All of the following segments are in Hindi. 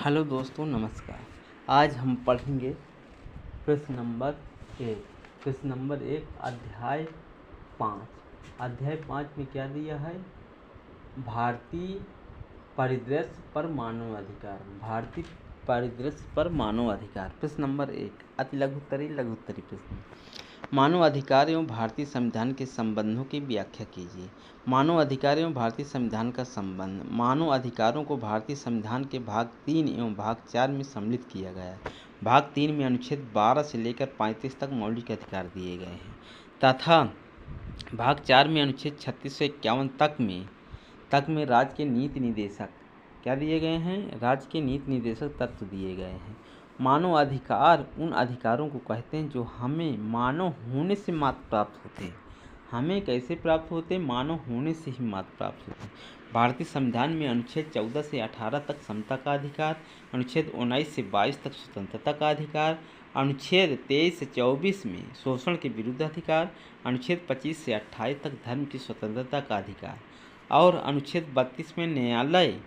हेलो दोस्तों, नमस्कार। आज हम पढ़ेंगे प्रश्न नंबर 1। प्रश्न नंबर 1 अध्याय 5। अध्याय 5 में क्या दिया है? भारतीय परिदृश्य पर मानव अधिकार। भारतीय परिदृश्य पर मानव अधिकार। प्रश्न नंबर 1 अति लघुत्तरी प्रश्न। मानव अधिकार एवं भारतीय संविधान के संबंधों की व्याख्या कीजिए। मानव अधिकार एवं भारतीय संविधान का संबंध। मानव अधिकारों को भारतीय संविधान के भाग 3 एवं भाग 4 में सम्मिलित किया गया है। भाग 3 में अनुच्छेद 12 से लेकर 35 तक मौलिक अधिकार दिए गए हैं तथा भाग 4 में अनुच्छेद 36 से 51 तक में राज्य के नीति निर्देशक क्या दिए गए हैं? राज्य के नीति निर्देशक तत्व दिए गए हैं। मानव अधिकार उन अधिकारों को कहते हैं जो हमें मानव होने से मात्र प्राप्त होते हैं। हमें कैसे प्राप्त होते हैं? मानव होने से ही मात्र प्राप्त होते हैं। भारतीय संविधान में अनुच्छेद 14 से 18 तक समता का अधिकार, अनुच्छेद 19 से 22 तक स्वतंत्रता का अधिकार, अनुच्छेद 23 से 24 में शोषण के विरुद्ध अधिकार, अनुच्छेद 25 से 28 तक धर्म की स्वतंत्रता का अधिकार और अनुच्छेद 32 में न्यायालय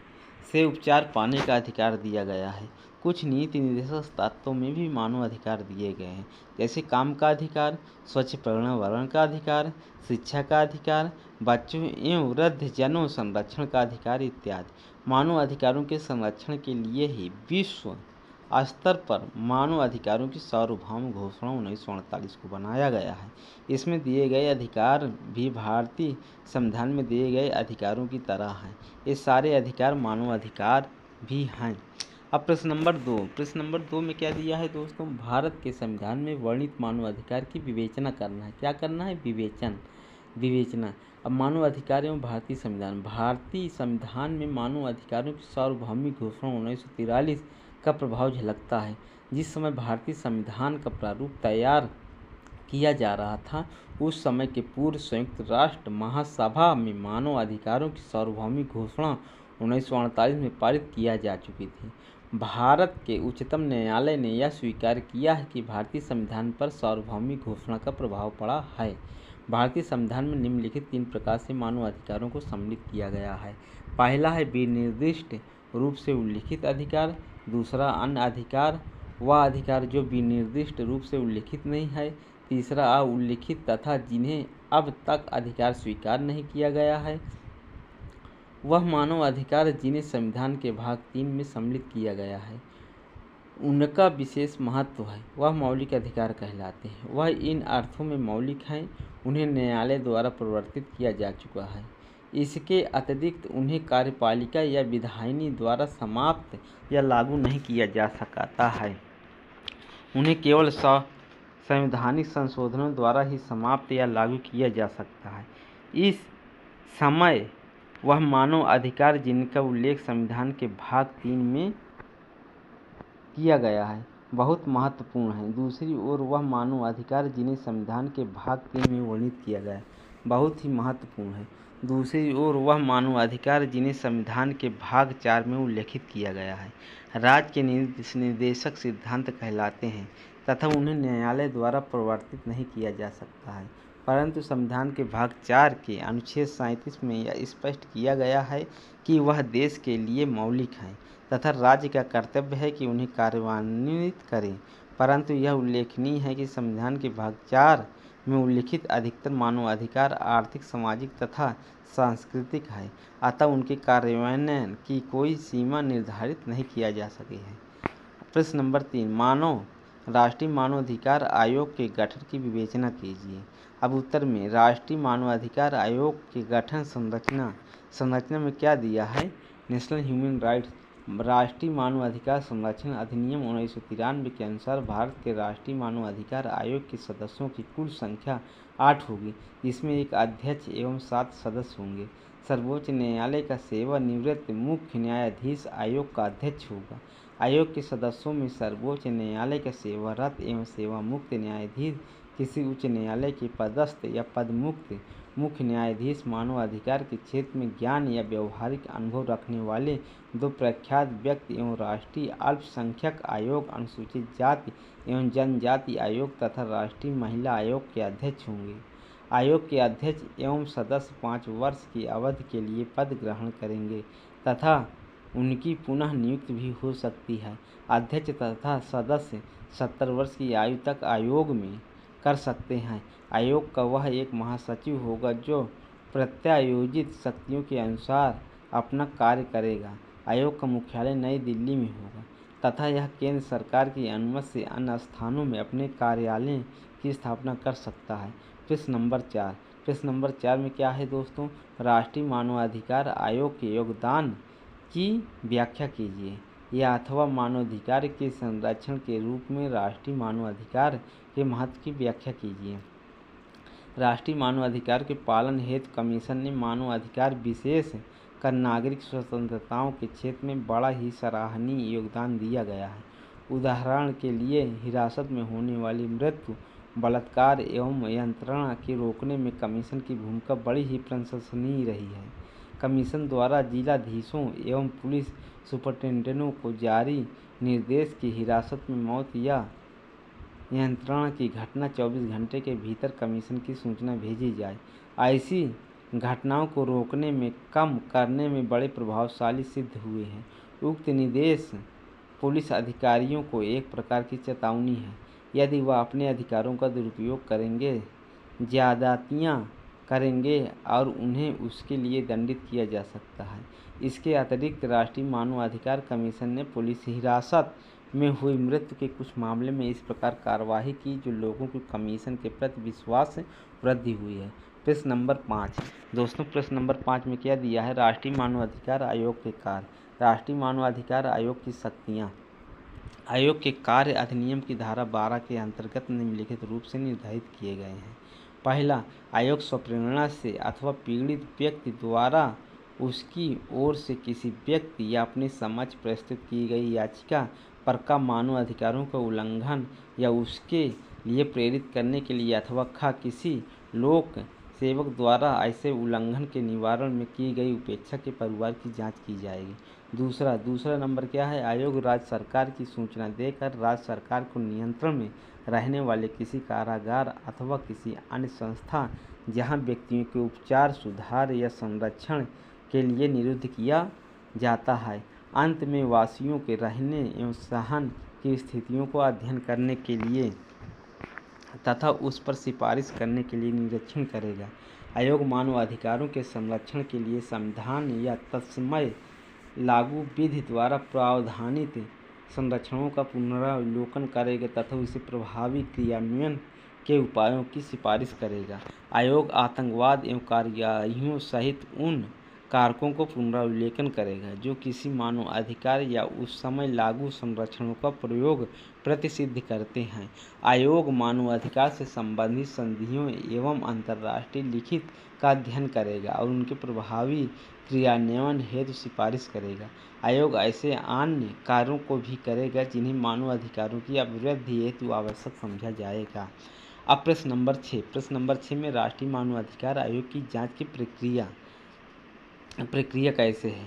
से उपचार पाने का अधिकार दिया गया है। कुछ नीति निर्देशक तत्वों में भी मानव अधिकार दिए गए हैं, जैसे काम का अधिकार, स्वच्छ पर्यावरण का अधिकार, शिक्षा का अधिकार, बच्चों एवं वृद्धजनों संरक्षण का अधिकार इत्यादि। मानव अधिकारों के संरक्षण के लिए ही विश्व स्तर पर मानव अधिकारों की सार्वभौम घोषणा 1948 को बनाया गया है। इसमें दिए गए अधिकार भी भारतीय संविधान में दिए गए अधिकारों की तरह हैं। ये सारे अधिकार मानव अधिकार भी हैं। अब प्रश्न नंबर 2। प्रश्न नंबर 2 में क्या दिया है दोस्तों? भारत के संविधान में वर्णित मानव अधिकार की विवेचना करना है। क्या करना है? विवेचना। अब मानव अधिकार एवं भारतीय संविधान। भारतीय संविधान में मानव अधिकारों की सार्वभौमिक घोषणा 1943 का प्रभाव झलकता है। जिस समय भारतीय संविधान का प्रारूप तैयार किया जा रहा था, उस समय के पूर्व संयुक्त राष्ट्र महासभा में मानव अधिकारों की सार्वभौमिक घोषणा 1948 में पारित किया जा चुकी थी। भारत के उच्चतम न्यायालय ने यह स्वीकार किया है कि भारतीय संविधान पर सार्वभौमिक घोषणा का प्रभाव पड़ा है। भारतीय संविधान में निम्नलिखित 3 प्रकार से मानव अधिकारों को सम्मिलित किया गया है। पहला है विनिर्दिष्ट रूप से उल्लिखित अधिकार। दूसरा अन्य अधिकार, वह अधिकार जो विनिर्दिष्ट रूप से उल्लिखित नहीं है। तीसरा अउल्लिखित तथा जिन्हें अब तक अधिकार स्वीकार नहीं किया गया है। वह मानव अधिकार जिन्हें संविधान के भाग 3 में सम्मिलित किया गया है, उनका विशेष महत्व है, वह मौलिक अधिकार कहलाते हैं। वह इन अर्थों में मौलिक हैं, उन्हें न्यायालय द्वारा प्रवर्तित किया जा चुका है। इसके अतिरिक्त उन्हें कार्यपालिका या विधायिनी द्वारा समाप्त या लागू नहीं किया जा सकता है। उन्हें केवल संवैधानिक संशोधनों द्वारा ही समाप्त या लागू किया जा सकता है। इस समय वह मानव अधिकार जिनका उल्लेख संविधान के भाग 3 में किया गया है बहुत महत्वपूर्ण है। दूसरी ओर वह मानव अधिकार जिन्हें संविधान के भाग 3 में वर्णित किया गया है बहुत ही महत्वपूर्ण है। दूसरी ओर वह मानव अधिकार जिन्हें संविधान के भाग 4 में उल्लेखित किया गया है राज्य के निर्देशक सिद्धांत कहलाते हैं तथा उन्हें न्यायालय द्वारा प्रवर्तित नहीं किया जा सकता है। परंतु संविधान के भाग 4 के अनुच्छेद 37 में यह स्पष्ट किया गया है कि वह देश के लिए मौलिक हैं तथा राज्य का कर्तव्य है कि उन्हें कार्यान्वित करें। परंतु यह उल्लेखनीय है कि संविधान के भाग 4 में उल्लिखित अधिकतर मानव अधिकार आर्थिक, सामाजिक तथा सांस्कृतिक है, अतः उनके कार्यान्वयन की कोई सीमा निर्धारित नहीं किया जा सके है। प्रश्न नंबर 3 राष्ट्रीय मानवाधिकार आयोग के गठन की विवेचना कीजिए। अब उत्तर में राष्ट्रीय मानवाधिकार आयोग के गठन संरचना में क्या दिया है? नेशनल ह्यूमन राइट्स राष्ट्रीय मानवाधिकार संरक्षण अधिनियम 1993 के अनुसार भारत के राष्ट्रीय मानवाधिकार आयोग के सदस्यों की कुल संख्या 8 होगी, जिसमें एक अध्यक्ष एवं 7 सदस्य होंगे। सर्वोच्च न्यायालय का सेवानिवृत्त मुख्य न्यायाधीश आयोग का अध्यक्ष होगा। आयोग के सदस्यों में सर्वोच्च न्यायालय का सेवारत एवं सेवामुक्त न्यायाधीश, किसी उच्च न्यायालय के पदस्थ या पदमुक्त मुख्य न्यायाधीश, मानव अधिकार के क्षेत्र में ज्ञान या व्यवहारिक अनुभव रखने वाले 2 प्रख्यात व्यक्ति एवं राष्ट्रीय अल्पसंख्यक आयोग, अनुसूचित जाति एवं जनजाति आयोग तथा राष्ट्रीय महिला आयोग के अध्यक्ष होंगे। आयोग के अध्यक्ष एवं सदस्य 5 वर्ष की अवधि के लिए पद ग्रहण करेंगे तथा उनकी पुनः नियुक्ति भी हो सकती है। अध्यक्ष तथा सदस्य 70 वर्ष की आयु तक आयोग में कर सकते हैं। आयोग का वह एक महासचिव होगा जो प्रत्यायोजित शक्तियों के अनुसार अपना कार्य करेगा। आयोग का मुख्यालय नई दिल्ली में होगा तथा यह केंद्र सरकार की अनुमति से अन्य स्थानों में अपने कार्यालय की स्थापना कर सकता है। प्रश्न नंबर 4। प्रश्न नंबर 4 में क्या है दोस्तों? राष्ट्रीय मानवाधिकार आयोग के योगदान की व्याख्या कीजिए। या अथवा मानवाधिकार के संरक्षण के रूप में राष्ट्रीय मानवाधिकार के महत्व की व्याख्या कीजिए। राष्ट्रीय मानवाधिकार के पालन हेतु कमीशन ने मानवाधिकार विशेष कर नागरिक स्वतंत्रताओं के क्षेत्र में बड़ा ही सराहनीय योगदान दिया गया है। उदाहरण के लिए हिरासत में होने वाली मृत्यु, बलात्कार एवं यंत्रणा के रोकने में कमीशन की भूमिका बड़ी ही प्रशंसनीय रही है। कमीशन द्वारा जिलाधीशों एवं पुलिस सुपरिटेंडेंटों को जारी निर्देश की हिरासत में मौत या यंत्रणा की घटना 24 घंटे के भीतर कमीशन की सूचना भेजी जाए। ऐसी घटनाओं को रोकने में, कम करने में बड़े प्रभावशाली सिद्ध हुए हैं। उक्त निर्देश पुलिस अधिकारियों को एक प्रकार की चेतावनी है। यदि वह अपने अधिकारों का दुरुपयोग करेंगे, ज्यादतियाँ करेंगे और उन्हें उसके लिए दंडित किया जा सकता है। इसके अतिरिक्त राष्ट्रीय मानवाधिकार कमीशन ने पुलिस हिरासत में हुई मृत्यु के कुछ मामले में इस प्रकार कार्यवाही की जो लोगों को कमीशन के प्रति विश्वास वृद्धि हुई है। प्रश्न नंबर 5 दोस्तों, प्रश्न नंबर 5 में क्या दिया है? राष्ट्रीय मानवाधिकार आयोग के कार्य। राष्ट्रीय मानवाधिकार आयोग की शक्तियाँ। आयोग के कार्य अधिनियम की धारा 12 के अंतर्गत निम्नलिखित रूप से निर्धारित किए गए हैं। पहला, आयोग स्वप्रेरणा से अथवा पीड़ित व्यक्ति द्वारा उसकी ओर से किसी व्यक्ति या अपने समक्ष प्रस्तुत की गई याचिका पर का मानव अधिकारों का उल्लंघन या उसके लिए प्रेरित करने के लिए अथवा किसी लोक सेवक द्वारा ऐसे उल्लंघन के निवारण में की गई उपेक्षा के परिवार की जांच की जाएगी। दूसरा नंबर क्या है? आयोग राज्य सरकार की सूचना देकर राज्य सरकार को नियंत्रण में रहने वाले किसी कारागार अथवा किसी अन्य संस्था जहां व्यक्तियों के उपचार, सुधार या संरक्षण के लिए निरुद्ध किया जाता है, अंत में वासियों के रहने एवं सहन की स्थितियों को अध्ययन करने के लिए तथा उस पर सिफारिश करने के लिए निरीक्षण करेगा। आयोग मानव अधिकारों के संरक्षण के लिए संविधान या तत्समय लागू विधि द्वारा प्रावधानित संरक्षणों का पुनरावलोकन करेगा तथा उसे प्रभावी क्रियान्वयन के उपायों की सिफारिश करेगा। आयोग आतंकवाद एवं कार्यवाहियों सहित उन कारकों को पुनरावलोकन करेगा जो किसी मानव अधिकार या उस समय लागू संरक्षणों का प्रयोग प्रतिसिद्ध करते हैं। आयोग मानव अधिकार से संबंधित संधियों एवं अंतर्राष्ट्रीय लिखित का अध्ययन करेगा और उनके प्रभावी क्रियान्वयन हेतु सिफारिश करेगा। आयोग ऐसे अन्य कार्यों को भी करेगा जिन्हें मानव अधिकारों की अभिवृद्धि हेतु आवश्यक समझा जाएगा। अब प्रश्न नंबर 6 में राष्ट्रीय मानवाधिकार आयोग की जांच की प्रक्रिया कैसे है?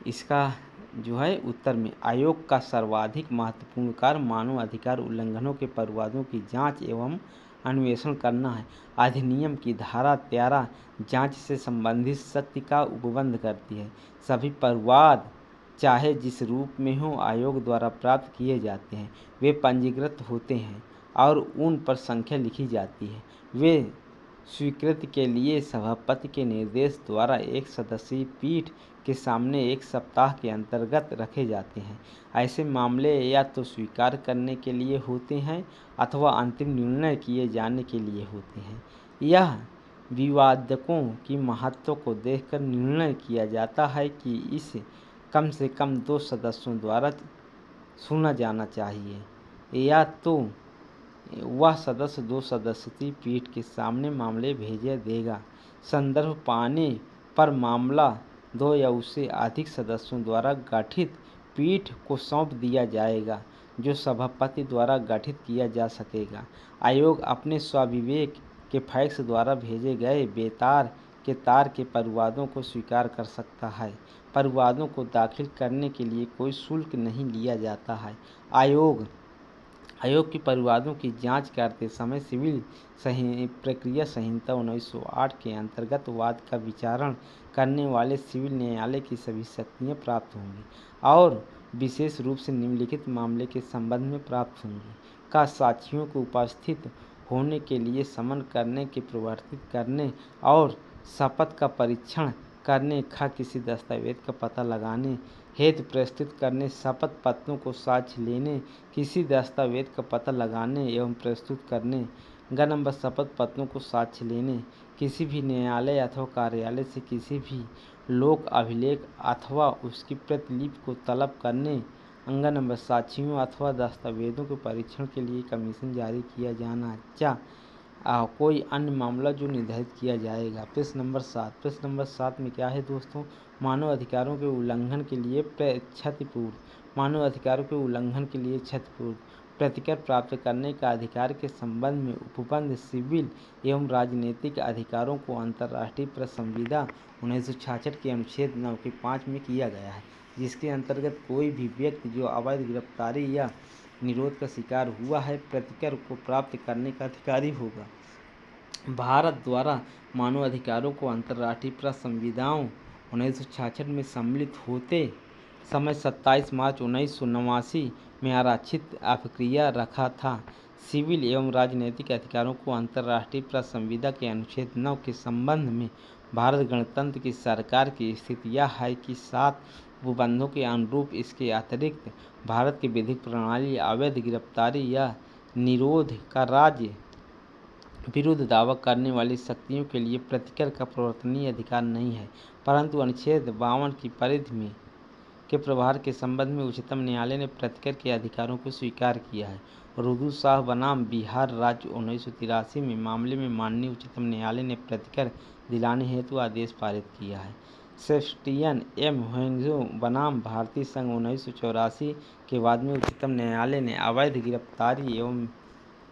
इसका जो है उत्तर में, आयोग का सर्वाधिक महत्वपूर्ण कार्य मानव अधिकार उल्लंघनों के परिवादों की जांच एवं अन्वेषण करना है। अधिनियम की धारा 13 जांच से संबंधित शक्ति का उपबंध करती है। सभी परिवाद चाहे जिस रूप में हो आयोग द्वारा प्राप्त किए जाते हैं, वे पंजीकृत होते हैं और उन पर संख्या लिखी जाती है। वे स्वीकृति के लिए सभापति के निर्देश द्वारा एक सदस्यीय पीठ के सामने 1 सप्ताह के अंतर्गत रखे जाते हैं। ऐसे मामले या तो स्वीकार करने के लिए होते हैं अथवा अंतिम निर्णय किए जाने के लिए होते हैं। यह विवादकों की महत्व को देखकर निर्णय किया जाता है कि इसे कम से कम 2 सदस्यों द्वारा सुना जाना चाहिए या तो वह सदस्य 2 सदस्यीय पीठ के सामने मामले भेज देगा। संदर्भ पाने पर मामला 2 या उससे अधिक सदस्यों द्वारा गठित पीठ को सौंप दिया जाएगा जो सभापति द्वारा गठित किया जा सकेगा। आयोग अपने स्वविवेक के फैक्स द्वारा भेजे गए बेतार के तार के परिवादों को स्वीकार कर सकता है। परिवादों को दाखिल करने के लिए कोई शुल्क नहीं लिया जाता है। आयोग आयोग की परिवादों की जांच करते समय सिविल प्रक्रिया संहिता 1908 के अंतर्गत वाद का विचारण करने वाले सिविल न्यायालय की सभी शक्तियाँ प्राप्त होंगी और विशेष रूप से निम्नलिखित मामले के संबंध में प्राप्त होंगी का साक्षियों को उपस्थित होने के लिए समन करने के प्रवर्तित करने और शपथ का परीक्षण करने का किसी दस्तावेज का पता लगाने हेतु प्रस्तुत करने शपथ पत्रों को साक्ष्य लेने किसी दस्तावेज का पता लगाने एवं प्रस्तुत करने नंबर शपथ पत्रों को साक्ष्य लेने किसी भी न्यायालय अथवा कार्यालय से किसी भी लोक अभिलेख अथवा उसकी प्रतिलिपि को तलब करने नंबर साक्ष्यों अथवा दस्तावेजों के परीक्षण के लिए कमीशन जारी किया जाना कोई अन्य मामला जो निर्धारित किया जाएगा। प्रश्न नंबर 7। प्रश्न नंबर 7 में क्या है दोस्तों, मानव अधिकारों के उल्लंघन के लिए क्षतिपूर्ति। मानव अधिकारों के उल्लंघन के लिए क्षतिपूर्ति प्रतिकर प्राप्त करने का अधिकार के संबंध में उपबंध सिविल एवं राजनीतिक अधिकारों को अंतर्राष्ट्रीय प्रेस संविदा 1966 के अनुच्छेद 9 के 5 में किया गया है, जिसके अंतर्गत कोई भी व्यक्ति जो अवैध गिरफ्तारी या निरोध का शिकार हुआ है प्रतिकर को प्राप्त करने का अधिकारी होगा। भारत द्वारा मानव अधिकारों को अंतर्राष्ट्रीय प्रेस संविदाओं 1966 में सम्मिलित होते समय 27 मार्च 1989 में आरक्षित अभिक्रिया रखा था। सिविल एवं राजनीतिक अधिकारों को अंतर्राष्ट्रीय प्रेस संविदा के अनुच्छेद 9 के संबंध में भारत गणतंत्र की सरकार की स्थिति यह है कि 7 उपबंधों के अनुरूप इसके अतिरिक्त भारत की विधिक प्रणाली अवैध गिरफ्तारी या निरोध का राज्य विरुद्ध दावा करने वाली शक्तियों के लिए प्रतिकर का प्रवर्तनीय अधिकार नहीं है, परंतु अनुच्छेद 52 की परिधि में के प्रभार के संबंध में उच्चतम न्यायालय ने प्रतिकर के अधिकारों को स्वीकार किया है। रुदू शाह बनाम बिहार राज्य 1983 में मामले में माननीय उच्चतम न्यायालय ने प्रतिकर दिलाने हेतु आदेश पारित किया है। सेबेस्टियन एम ह्वेंगजो बनाम भारतीय संघ 1984 के बाद में उच्चतम न्यायालय ने अवैध गिरफ्तारी एवं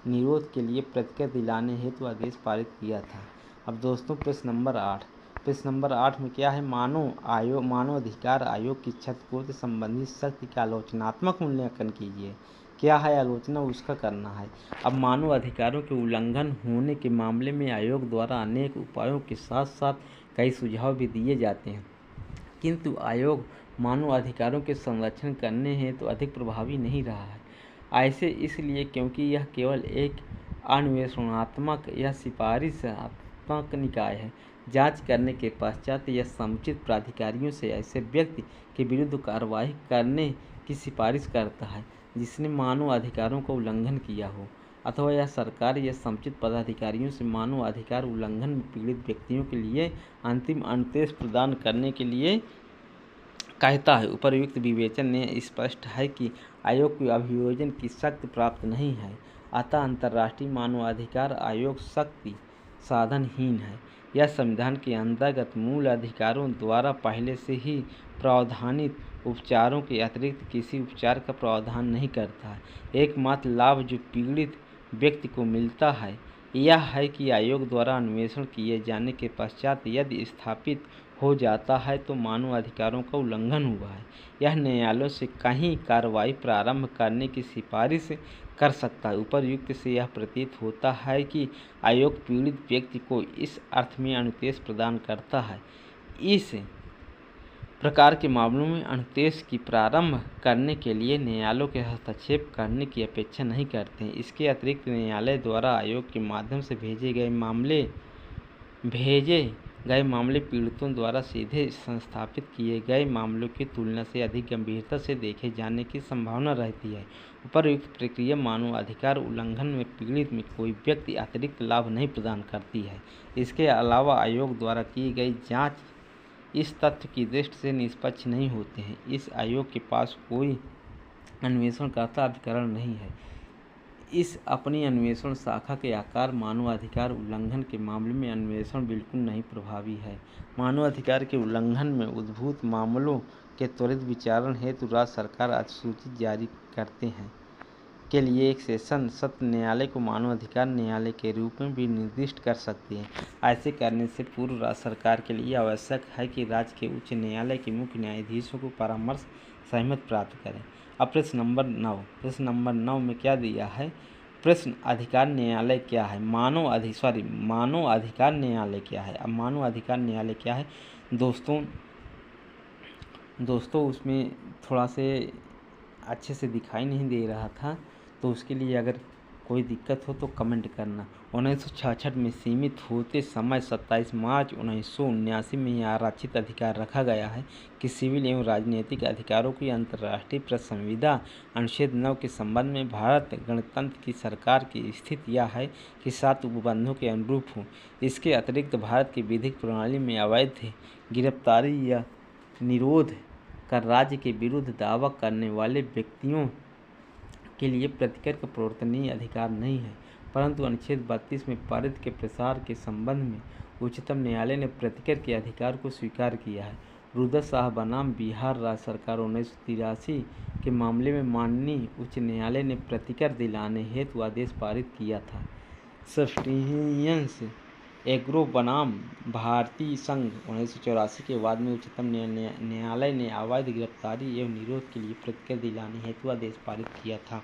निरोध के लिए प्रतिकर दिलाने हेतु आदेश पारित किया था। अब दोस्तों प्रश्न नंबर 8। प्रश्न नंबर 8 में क्या है, मानव अधिकार आयोग की क्षतिपूर्ति संबंधी शक्ति का आलोचनात्मक मूल्यांकन कीजिए। क्या है आलोचना, उसका करना है। अब मानव अधिकारों के उल्लंघन होने के मामले में आयोग द्वारा अनेक उपायों के साथ साथ कई सुझाव भी दिए जाते हैं, किंतु आयोग मानव अधिकारों के संरक्षण करने हेतु अधिक प्रभावी नहीं रहा है। ऐसे इसलिए क्योंकि यह केवल एक अन्वेषणात्मक या सिफारिशात्मक निकाय है। जांच करने के पश्चात यह समुचित प्राधिकारियों से ऐसे व्यक्ति के विरुद्ध कार्रवाई करने की सिफारिश करता है जिसने मानव अधिकारों का उल्लंघन किया हो, अथवा यह सरकार या समुचित पदाधिकारियों से मानव अधिकार उल्लंघन में पीड़ित व्यक्तियों के लिए अंतिम अनुदेश प्रदान करने के लिए कहता है। उपर्युक्त विवेचन ने स्पष्ट है कि आयोग को अभियोजन की शक्ति प्राप्त नहीं है, अतः अंतर्राष्ट्रीय मानवाधिकार आयोग शक्ति साधनहीन है। यह संविधान के अंतर्गत मूल अधिकारों द्वारा पहले से ही प्रावधानित उपचारों के अतिरिक्त किसी उपचार का प्रावधान नहीं करता है। एकमात्र लाभ जो पीड़ित व्यक्ति को मिलता है यह है कि आयोग द्वारा अन्वेषण किए जाने के पश्चात यदि स्थापित हो जाता है तो मानव अधिकारों का उल्लंघन हुआ है, यह न्यायालयों से कहीं कार्रवाई प्रारंभ करने की सिफारिश कर सकता है। उपर्युक्त से यह प्रतीत होता है कि आयोग पीड़ित व्यक्ति को इस अर्थ में अनुदेश प्रदान करता है। इस प्रकार के मामलों में अनुदेश की प्रारंभ करने के लिए न्यायालयों के हस्तक्षेप करने की अपेक्षा नहीं करते हैं। इसके अतिरिक्त न्यायालय द्वारा आयोग के माध्यम से भेजे गए मामले पीड़ितों द्वारा सीधे संस्थापित किए गए मामलों की तुलना से अधिक गंभीरता से देखे जाने की संभावना रहती है। उपर्युक्त प्रक्रिया मानव अधिकार उल्लंघन में पीड़ित में कोई व्यक्ति अतिरिक्त लाभ नहीं प्रदान करती है। इसके अलावा आयोग द्वारा की गई जांच इस तथ्य की दृष्टि से निष्पक्ष नहीं होते हैं। इस आयोग के पास कोई अन्वेषणकर्ता अधिकरण नहीं है। इस अपनी अन्वेषण शाखा के आकार मानवाधिकार उल्लंघन के मामले में अन्वेषण बिल्कुल नहीं प्रभावी है। मानवाधिकार के उल्लंघन में उद्भूत मामलों के त्वरित विचारण हेतु राज्य सरकार अधिसूचना जारी करते हैं के लिए एक सेशन सत्र न्यायालय को मानवाधिकार न्यायालय के रूप में भी निर्दिष्ट कर सकती है। ऐसे करने से पूर्व राज्य सरकार के लिए आवश्यक है कि राज्य के उच्च न्यायालय के मुख्य न्यायाधीशों को परामर्श सहमति प्राप्त करें। अब प्रश्न नंबर 9, प्रश्न नंबर 9 में क्या दिया है, प्रश्न अधिकार न्यायालय क्या है, मानव अधिकार न्यायालय क्या है। अब मानव अधिकार न्यायालय क्या है दोस्तों उसमें थोड़ा से अच्छे से दिखाई नहीं दे रहा था, तो उसके लिए अगर कोई दिक्कत हो तो कमेंट करना। 1966 में सीमित होते समय 27 मार्च 1979 में यह आरक्षित अधिकार रखा गया है कि सिविल एवं राजनीतिक अधिकारों की अंतर्राष्ट्रीय संविधा अनुच्छेद 9 के संबंध में भारत गणतंत्र की सरकार की स्थिति यह है कि 7 उपबंधों के अनुरूप हो। इसके अतिरिक्त भारत की विधिक प्रणाली में अवैध गिरफ्तारी या निरोध कर राज्य के विरुद्ध दावा करने वाले व्यक्तियों के लिए प्रतिकर का प्रवर्तनीय अधिकार नहीं है, परंतु अनुच्छेद 32 में पारित के प्रसार के संबंध में उच्चतम न्यायालय ने प्रतिकर के अधिकार को स्वीकार किया है। रुद्र शाह बनाम बिहार राज्य सरकार 1983 के मामले में माननीय उच्च न्यायालय ने प्रतिकर दिलाने हेतु आदेश पारित किया था। सब्स्टिट्यूशंस एग्रो बनाम भारतीय संघ 1984 के बाद में उच्चतम न्यायालय ने अवैध गिरफ्तारी एवं निरोध के लिए प्रतिकर दिलाने हेतु आदेश पारित किया था।